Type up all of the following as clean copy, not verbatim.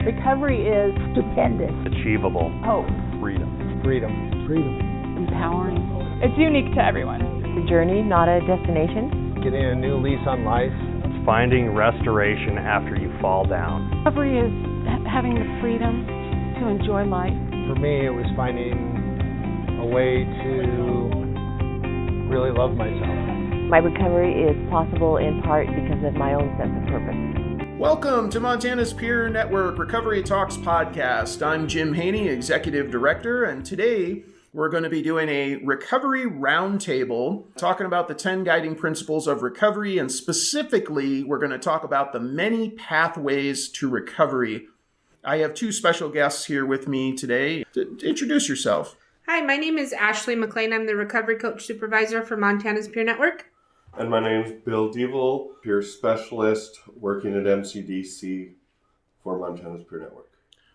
Recovery is stupendous. Achievable. Hope. Freedom. Empowering. It's unique to everyone. It's a journey, not a destination. Getting a new lease on life. It's finding restoration after you fall down. Recovery is having the freedom to enjoy life. For me, it was finding a way to really love myself. My recovery is possible in part because of my own sense of purpose. Welcome to Montana's Peer Network Recovery Talks podcast. I'm Jim Haney, Executive Director, and today we're going to be doing a recovery roundtable, talking about the 10 guiding principles of recovery, and specifically, we're going to talk about the many pathways to recovery. I have two special guests here with me today. Introduce yourself. Hi, my name is Ashley McLean. I'm the Recovery Coach Supervisor for Montana's Peer Network. And my name is Bill Devil, Peer Specialist working at MCDC for Montana's Peer Network.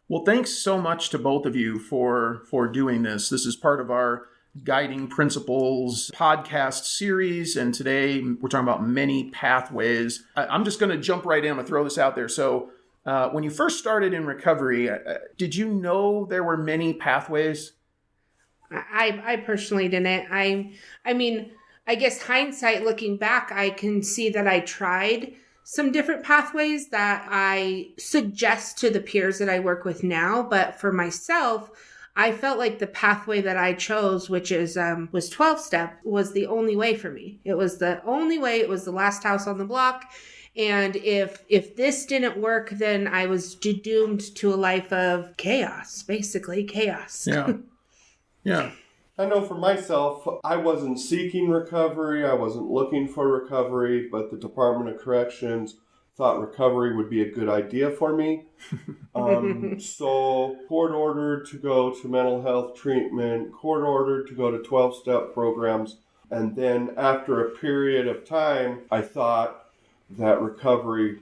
Well, thanks so much to both of you for doing this. This is part of our Guiding Principles podcast series, and today we're talking about many pathways. I'm just going to jump right in. I'm going to throw this out there. So when you first started in recovery, did you know there were many pathways? I personally didn't. I mean, I guess hindsight, looking back, I can see that I tried some different pathways that I suggest to the peers that I work with now. But for myself, I felt like the pathway that I chose, which is was 12-step, was the only way for me. It was the only way. It was the last house on the block. And if this didn't work, then I was doomed to a life of chaos, basically chaos. Yeah. Yeah. I know for myself, I wasn't seeking recovery, I wasn't looking for recovery, but the Department of Corrections thought recovery would be a good idea for me. So court ordered to go to mental health treatment, court ordered to go to 12-step programs, and then after a period of time, I thought that recovery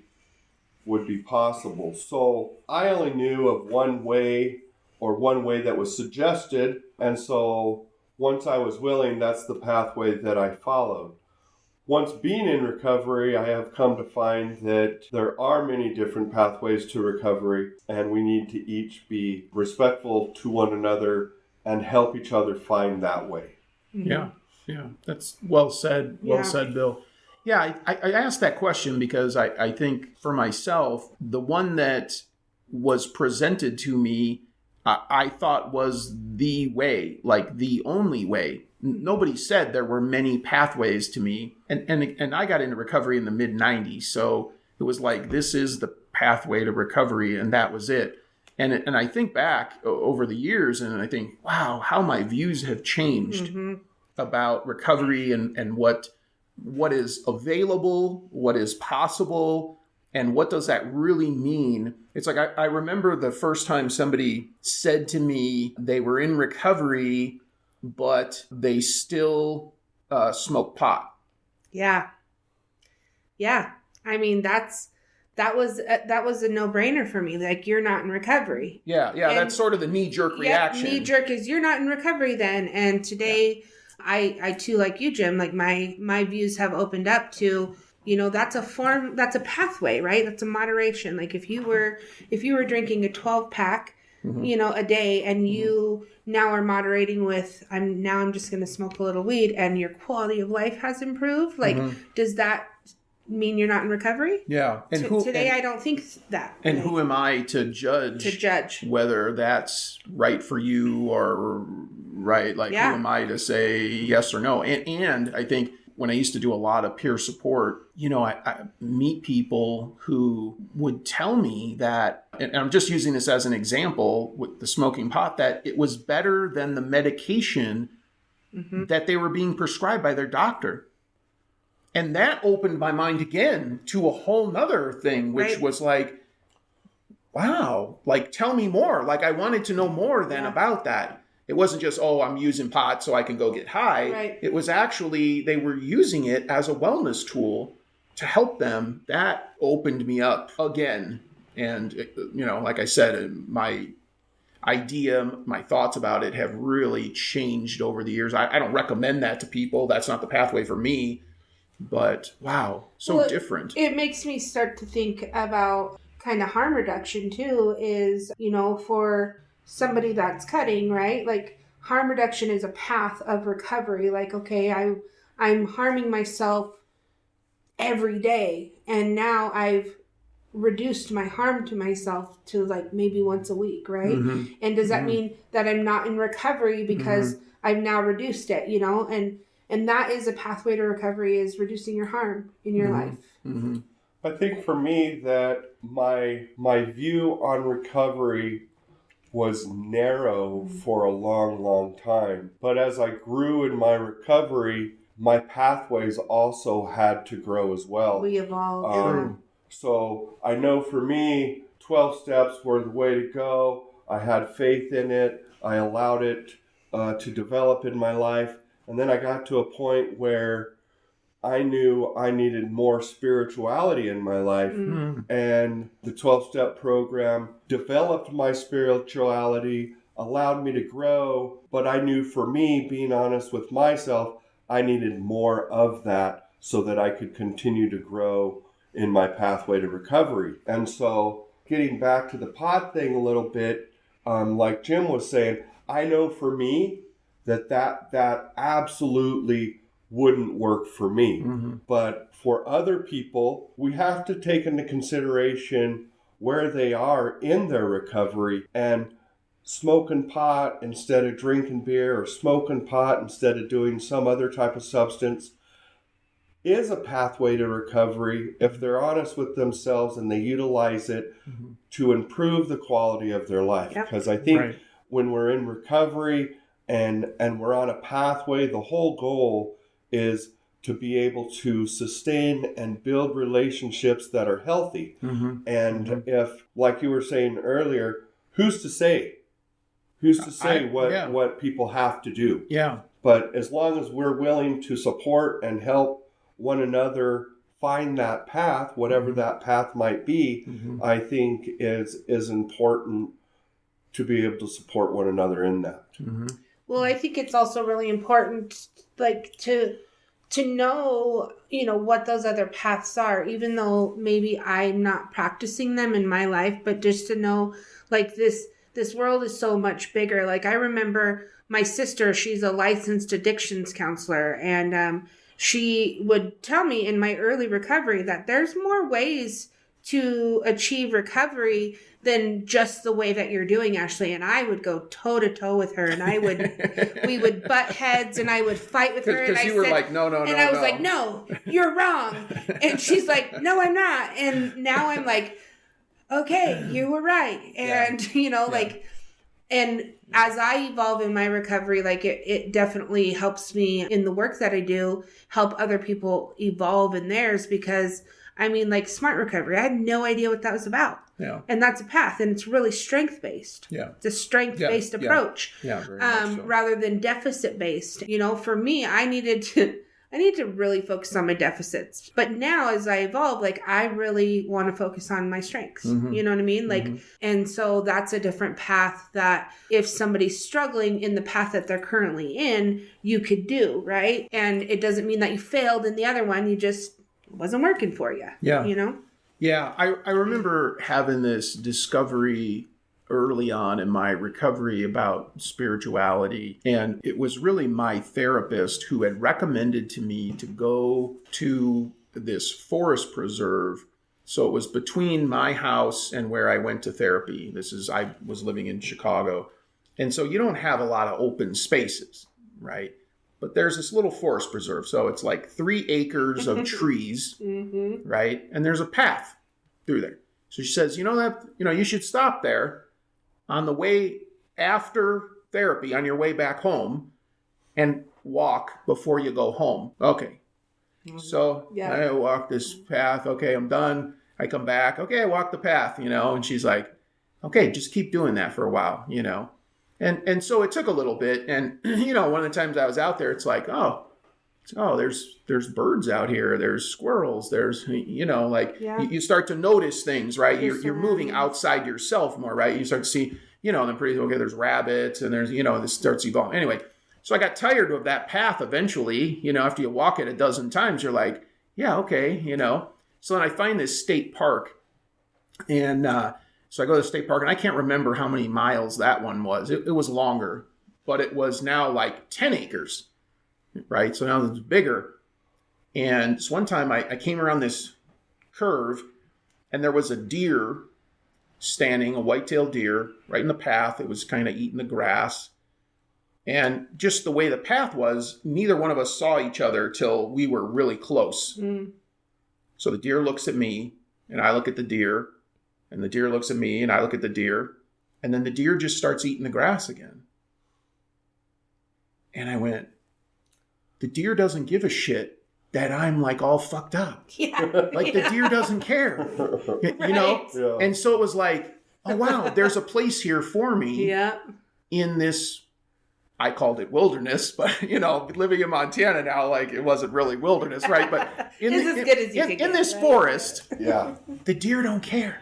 would be possible. So I only knew of one way that was suggested, and so once I was willing, that's the pathway that I followed. Once being in recovery, I have come to find that there are many different pathways to recovery, and we need to each be respectful to one another and help each other find that way. Yeah. That's well said. Well said, Bill. Yeah, I asked that question because I think for myself, the one that was presented to me, I thought was the way, like the only way. Nobody said there were many pathways to me. And I got into recovery in the mid-90s. So it was like, this is the pathway to recovery, and that was it. And I think back over the years, and I think, wow, how my views have changed about recovery and what is available, what is possible, and what does that really mean? It's like I remember the first time somebody said to me they were in recovery, but they still smoke pot. Yeah. I mean, that was a no-brainer for me. Like, you're not in recovery. Yeah. And that's sort of the knee-jerk reaction. Knee-jerk is you're not in recovery then. And today, I too, like you, Jim, like my views have opened up to, that's a pathway, right? That's a moderation. Like if you were drinking a 12-pack, a day, and you now are moderating with, I'm just going to smoke a little weed, and your quality of life has improved. Like, does that mean you're not in recovery? Yeah. And today, I don't think that. And who am I to judge whether that's right for you or right? Like, who am I to say yes or no? And I think when I used to do a lot of peer support, I meet people who would tell me that, and I'm just using this as an example with the smoking pot, that it was better than the medication that they were being prescribed by their doctor. And that opened my mind again to a whole nother thing, which was like, wow, like, tell me more. Like, I wanted to know more than about that. It wasn't just, I'm using pot so I can go get high. Right. It was actually, they were using it as a wellness tool to help them. That opened me up again. And, like I said, my idea, my thoughts about it have really changed over the years. I don't recommend that to people. That's not the pathway for me. But wow, different. It makes me start to think about kind of harm reduction too is, for somebody that's cutting, right? Like harm reduction is a path of recovery. Like, okay, I'm harming myself every day, and now I've reduced my harm to myself to like maybe once a week, right? Mm-hmm. And does that mean that I'm not in recovery because I've now reduced it, and that is a pathway to recovery, is reducing your harm in your life. Mm-hmm. I think for me that my view on recovery was narrow for a long, long time. But as I grew in my recovery, my pathways also had to grow as well. We evolved. So I know for me, 12 steps were the way to go. I had faith in it. I allowed it to develop in my life. And then I got to a point where I knew I needed more spirituality in my life. And the 12-step program developed my spirituality, allowed me to grow. But I knew for me, being honest with myself, I needed more of that so that I could continue to grow in my pathway to recovery. And so getting back to the pot thing a little bit, like Jim was saying, I know for me that absolutely wouldn't work for me. But for other people, we have to take into consideration where they are in their recovery, and smoking pot instead of drinking beer, or smoking pot instead of doing some other type of substance is a pathway to recovery if they're honest with themselves and they utilize it to improve the quality of their life. Because I think when we're in recovery and we're on a pathway, the whole goal is to be able to sustain and build relationships that are healthy. And if, like you were saying earlier, who's to say what people have to do? But as long as we're willing to support and help one another find that path, whatever that path might be, I think is important to be able to support one another in that. Well, I think it's also really important, like, to know, what those other paths are, even though maybe I'm not practicing them in my life, but just to know, like, this world is so much bigger. Like, I remember my sister, she's a licensed addictions counselor, and she would tell me in my early recovery that there's more ways to achieve recovery than just the way that you're doing, Ashley. And I would go toe to toe with her, and we would butt heads, and I would fight with her. Because you were like, no. And I was like, no, you're wrong. And she's like, no, I'm not. And now I'm like, okay, you were right. And, and as I evolve in my recovery, like it definitely helps me in the work that I do, help other people evolve in theirs, because like Smart Recovery, I had no idea what that was about. And that's a path, and it's really strength-based. It's a strength-based approach. Very much so. Rather than deficit-based. For me, I need to really focus on my deficits. But now as I evolve, like, I really want to focus on my strengths. You know what I mean? Like, and so that's a different path that if somebody's struggling in the path that they're currently in, you could do, right? And it doesn't mean that you failed in the other one. You just wasn't working for you. Yeah, I remember having this discovery early on in my recovery about spirituality, and it was really my therapist who had recommended to me to go to this forest preserve. So it was between my house and where I went to therapy. I was living in Chicago, and so you don't have a lot of open spaces, right? But there's this little forest preserve. So it's like 3 acres of trees, right? And there's a path through there. So she says, you should stop there on the way after therapy, on your way back home, and walk before you go home. Okay. So I walk this path. Okay, I'm done. I come back. Okay, I walk the path, and she's like, okay, just keep doing that for a while, And so it took a little bit, and one of the times I was out there, it's like, there's birds out here, there's squirrels, there's you start to notice things, right? You're moving outside yourself more, right? You start to see, then there's rabbits, and there's this starts evolving. Anyway, so I got tired of that path eventually. After you walk it a dozen times, you're like, yeah, okay, So then I find this state park, And so I go to the state park, and I can't remember how many miles that one was. It was longer, but it was now like 10 acres, right? So now it's bigger. And so one time I came around this curve, and there was a deer standing, a white-tailed deer, right in the path. It was kind of eating the grass. And just the way the path was, neither one of us saw each other till we were really close. Mm. So the deer looks at me, and I look at the deer, and the deer looks at me, and I look at the deer, and then the deer just starts eating the grass again. And I went, the deer doesn't give a shit that I'm like all fucked up. Yeah. Like the deer doesn't care, you know? Yeah. And so it was like, oh wow, there's a place here for me Yeah. in this, I called it wilderness, but you know, living in Montana now, like it wasn't really wilderness, right? But in, It's as good as you in, can in get, this right? forest, Yeah. the deer don't care.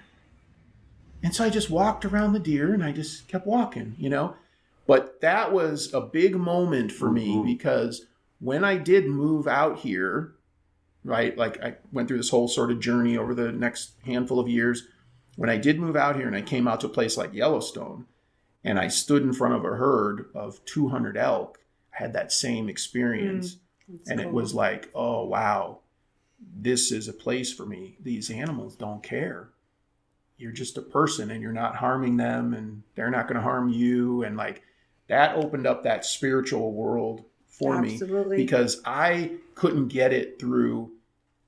And so I just walked around the deer and I just kept walking, you know? But that was a big moment for me because when I did move out here, right? Like I went through this whole sort of journey over the next handful of years. When I did move out here and I came out to a place like Yellowstone and I stood in front of a herd of 200 elk, I had that same experience. And it was like, oh, wow, this is a place for me. These animals don't care. You're just a person and you're not harming them and they're not going to harm you. And like that opened up that spiritual world for Absolutely. me because I couldn't get it through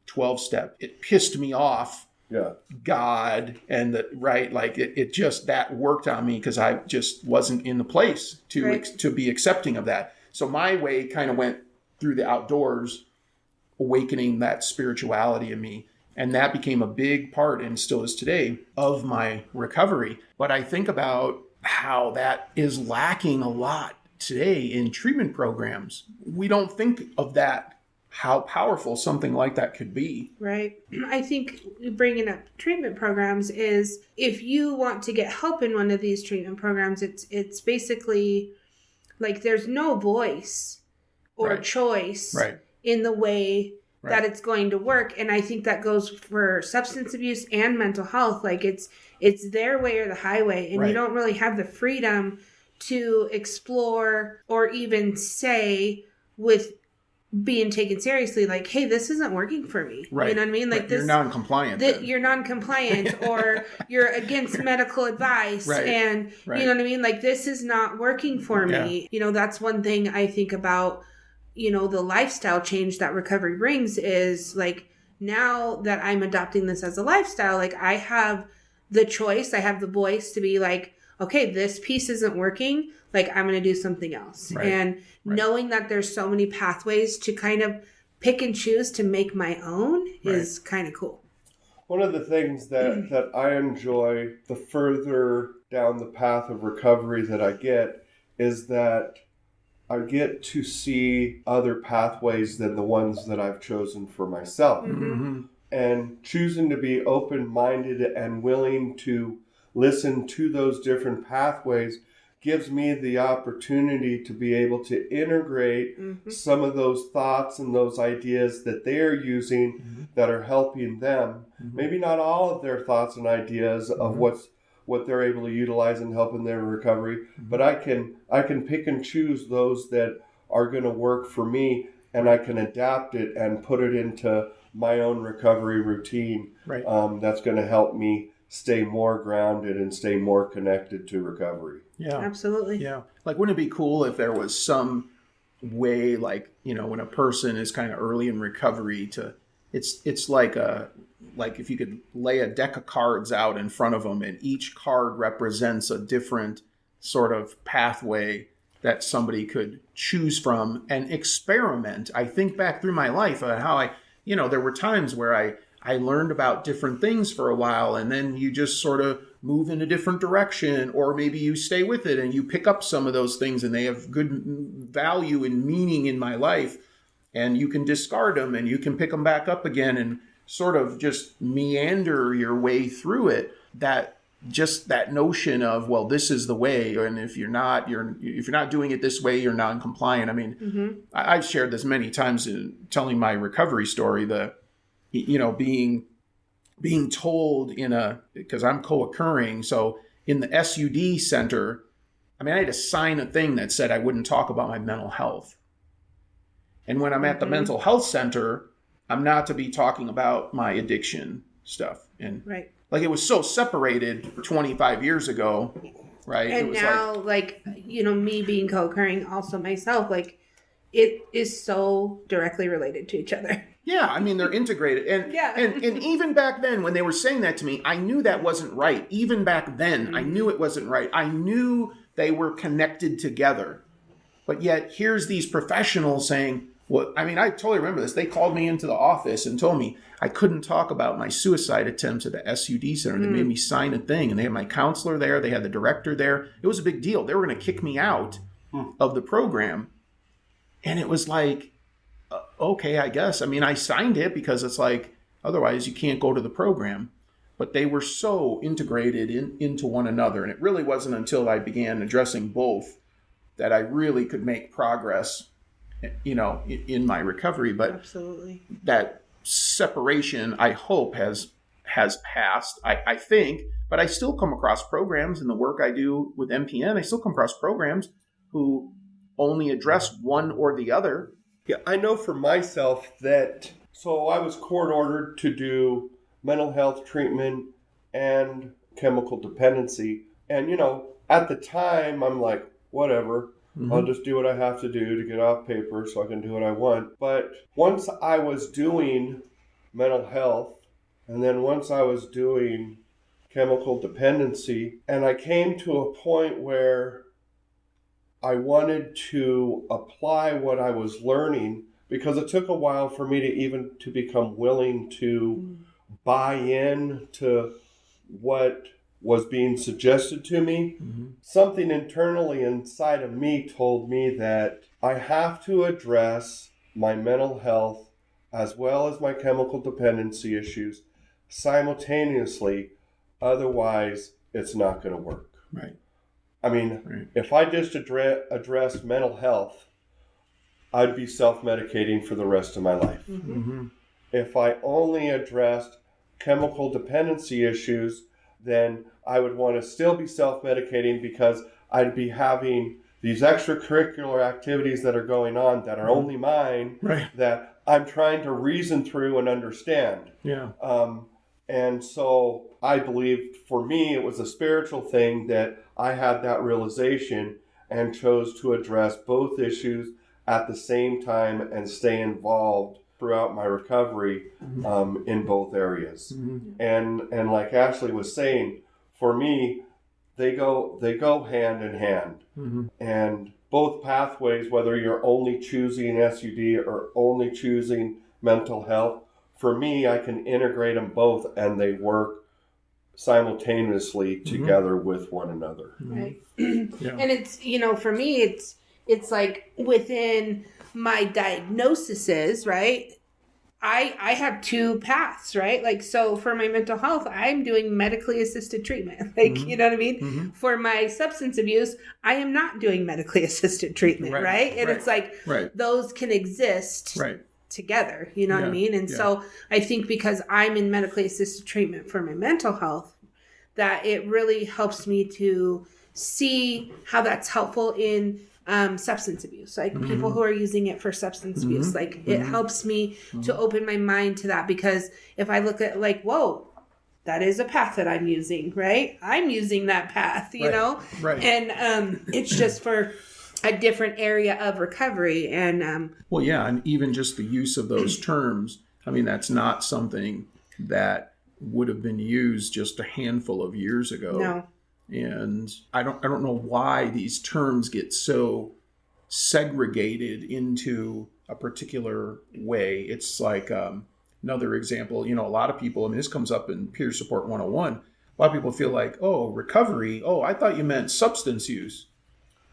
12-step. It pissed me off. Yeah. God and the right, like it just that worked on me because I just wasn't in the place to Right. to be accepting of that. So my way kind of went through the outdoors, awakening that spirituality in me. And that became a big part, and still is today, of my recovery. But I think about how that is lacking a lot today in treatment programs. We don't think of that, how powerful something like that could be. Right. I think bringing up treatment programs is if you want to get help in one of these treatment programs, it's basically like there's no voice or Right. choice Right. in the way Right. that it's going to work. And I think that goes for substance abuse and mental health. Like it's their way or the highway, and Right. you don't really have the freedom to explore or even say with being taken seriously, like, hey, this isn't working for me. Right. You know what I mean? Like Right. this, You're non-compliant. that then. you're non-compliant or you're against medical advice. Right. And Right. you know what I mean? Like this is not working for me. You know, that's one thing I think about, you know, the lifestyle change that recovery brings is like, now that I'm adopting this as a lifestyle, like I have the choice, I have the voice to be like, okay, this piece isn't working. Like I'm going to do something else. Right. And knowing that there's so many pathways to kind of pick and choose to make my own is kind of cool. One of the things that I enjoy the further down the path of recovery that I get is that I get to see other pathways than the ones that I've chosen for myself. Mm-hmm. And choosing to be open-minded and willing to listen to those different pathways gives me the opportunity to be able to integrate some of those thoughts and those ideas that they're using that are helping them. Maybe not all of their thoughts and ideas of what they're able to utilize in helping their recovery, but I can pick and choose those that are going to work for me, and I can adapt it and put it into my own recovery routine. Right. That's going to help me stay more grounded and stay more connected to recovery. Yeah. Absolutely. Yeah. Like, wouldn't it be cool if there was some way, like, you know, when a person is kind of early in recovery it's like if you could lay a deck of cards out in front of them and each card represents a different sort of pathway that somebody could choose from and experiment. I think back through my life how there were times where I learned about different things for a while and then you just sort of move in a different direction, or maybe you stay with it and you pick up some of those things and they have good value and meaning in my life, and you can discard them and you can pick them back up again and sort of just meander your way through it. That notion of, well, this is the way, and if you're not doing it this way, you're non-compliant. I mean, I've shared this many times in telling my recovery story, being being told because I'm co-occurring, so in the SUD center, I mean, I had to sign a thing that said I wouldn't talk about my mental health. And when I'm at the mental health center, I'm not to be talking about my addiction stuff. And Right. like it was so separated 25 years ago, right? And it was now, like, me being co-occurring also myself, like, it is so directly related to each other. yeah, I mean, they're integrated. And, Yeah. and even back then, when they were saying that to me, I knew that wasn't right. Even back then, I knew it wasn't right. I knew they were connected together. But yet, here's these professionals saying, well, I mean, I totally remember this. They called me into the office and told me I couldn't talk about my suicide attempts at the SUD center. They made me sign a thing, and they had my counselor there. They had the director there. It was a big deal. They were going to kick me out of the program. And it was like, okay, I guess. I mean, I signed it because it's like, otherwise you can't go to the program. But they were so integrated into one another. And it really wasn't until I began addressing both that I really could make progress, in my recovery. But Absolutely. that separation, I hope, has passed, I think. But I still come across programs in the work I do with MPN. I still come across programs who only address one or the other. Yeah, I know for myself that, so I was court ordered to do mental health treatment and chemical dependency. And, at the time, I'm like, whatever, I'll just do what I have to do to get off paper so I can do what I want. But once I was doing mental health, and then once I was doing chemical dependency, and I came to a point where I wanted to apply what I was learning, because it took a while for me to become willing to buy in to what was being suggested to me. Something internally inside of me told me that I have to address my mental health as well as my chemical dependency issues simultaneously, otherwise it's not going to work. Right. I mean, if I just addressed mental health, I'd be self-medicating for the rest of my life. If I only addressed chemical dependency issues, then I would want to still be self-medicating because I'd be having these extracurricular activities that are going on that are only mine, that I'm trying to reason through and understand. Yeah. And so I believe for me, it was a spiritual thing that I had that realization and chose to address both issues at the same time and stay involved throughout my recovery in both areas. And like Ashley was saying, for me, they go hand in hand. And both pathways, whether you're only choosing SUD or only choosing mental health, for me, I can integrate them both and they work simultaneously together with one another. Right. Yeah. And it's, for me, it's like within my diagnoses, right? I have two paths, right? Like, so for my mental health, I'm doing medically assisted treatment. Like, you know what I mean? For my substance abuse, I am not doing medically assisted treatment, right? And it's like, those can exist together, you know what I mean? And so I think because I'm in medically assisted treatment for my mental health, that it really helps me to see how that's helpful in substance abuse, like people who are using it for substance abuse. Like it helps me to open my mind to that, because if I look at like, whoa, that is a path that I'm using, right? I'm using that path, you know? Right. And it's just for a different area of recovery. And well, yeah, and even just the use of those terms, I mean, that's not something that would have been used just a handful of years ago. No. And I don't know why these terms get so segregated into a particular way. It's like another example, a lot of people, I mean, this comes up in Peer Support 101. A lot of people feel like, oh, recovery. Oh, I thought you meant substance use.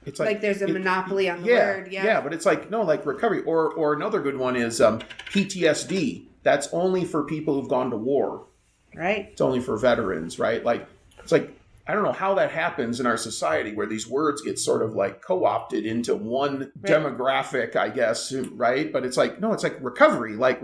It's like there's a monopoly on the word. Yeah, but it's like, no, like recovery. Or another good one is PTSD. That's only for people who've gone to war. Right. It's only for veterans, right? Like, it's like, I don't know how that happens in our society where these words get sort of like co-opted into one demographic, I guess, right? But it's like, no, it's like recovery, like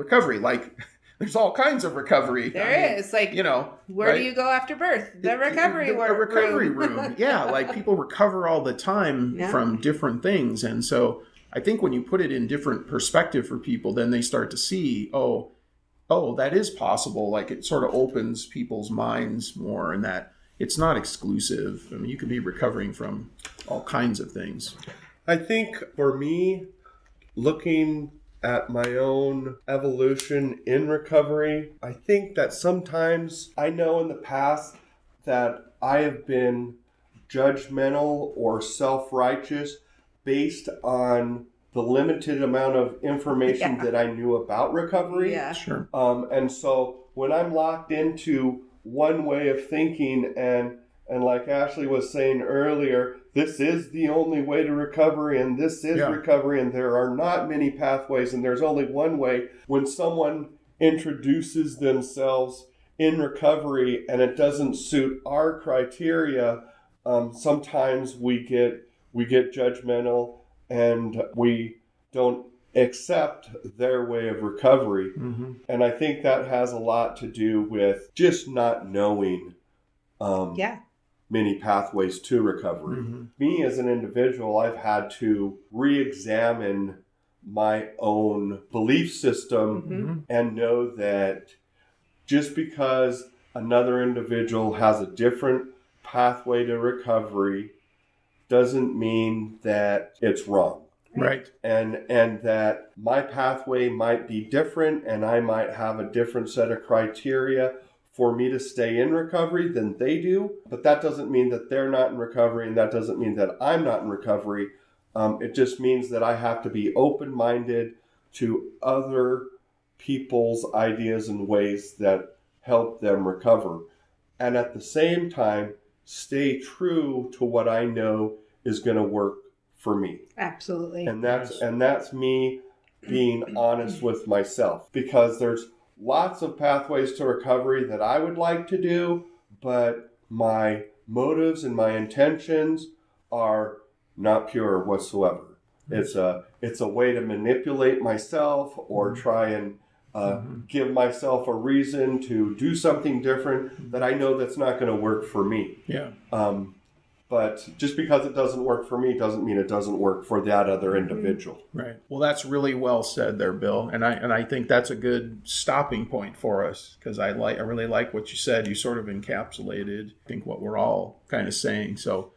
there's all kinds of recovery. There is. Like, where right? do you go after birth? The recovery room. A recovery room. Yeah, like people recover all the time from different things. And so I think when you put it in different perspective for people, then they start to see, oh, that is possible. Like it sort of opens people's minds more, and that it's not exclusive. I mean, you could be recovering from all kinds of things. I think for me, looking at my own evolution in recovery, I think that sometimes I know in the past that I have been judgmental or self-righteous based on the limited amount of information that I knew about recovery. Yeah. Sure. And so when I'm locked into one way of thinking and like Ashley was saying earlier, this is the only way to recovery, and this is recovery, and there are not many pathways, and there's only one way. When someone introduces themselves in recovery and it doesn't suit our criteria, sometimes we get judgmental and we don't accept their way of recovery. Mm-hmm. And I think that has a lot to do with just not knowing many pathways to recovery. Mm-hmm. Me as an individual, I've had to re-examine my own belief system and know that just because another individual has a different pathway to recovery doesn't mean that it's wrong. Right. And that my pathway might be different and I might have a different set of criteria for me to stay in recovery than they do. But that doesn't mean that they're not in recovery, and that doesn't mean that I'm not in recovery. It just means that I have to be open-minded to other people's ideas and ways that help them recover. And at the same time, stay true to what I know is going to work for me. Absolutely. And that's me being honest with myself, because there's lots of pathways to recovery that I would like to do, but my motives and my intentions are not pure whatsoever. It's a way to manipulate myself or try and give myself a reason to do something different that I know that's not going to work for me. Yeah. But just because it doesn't work for me doesn't mean it doesn't work for that other individual. Right. Well, that's really well said there, Bill. And I think that's a good stopping point for us, because I really like what you said. You sort of encapsulated, I think, what we're all kind of saying. So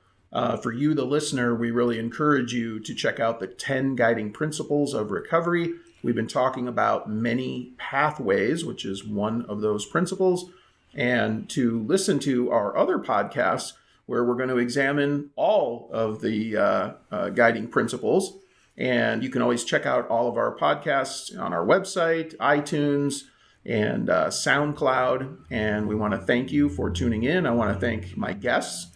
for you, the listener, we really encourage you to check out the 10 Guiding Principles of Recovery. We've been talking about many pathways, which is one of those principles, and to listen to our other podcasts, where we're going to examine all of the guiding principles. And you can always check out all of our podcasts on our website, iTunes, and SoundCloud. And we want to thank you for tuning in. I want to thank my guests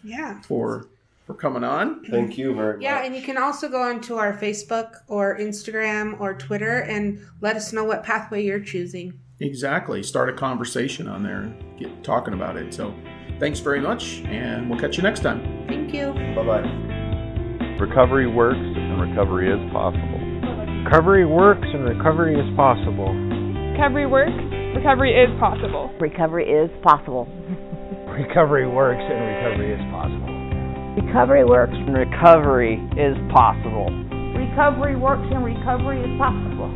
for coming on. Thank you very much. Yeah, and you can also go onto our Facebook or Instagram or Twitter and let us know what pathway you're choosing. Exactly. Start a conversation on there and get talking about it. So thanks very much, and we'll catch you next time. Thank you. Bye-bye. Recovery works and recovery is possible. Recovery works and recovery is possible. Recovery works, recovery is possible. Recovery is possible. Recovery works and recovery is possible. Recovery works. And recovery is possible. Recovery works and recovery is possible.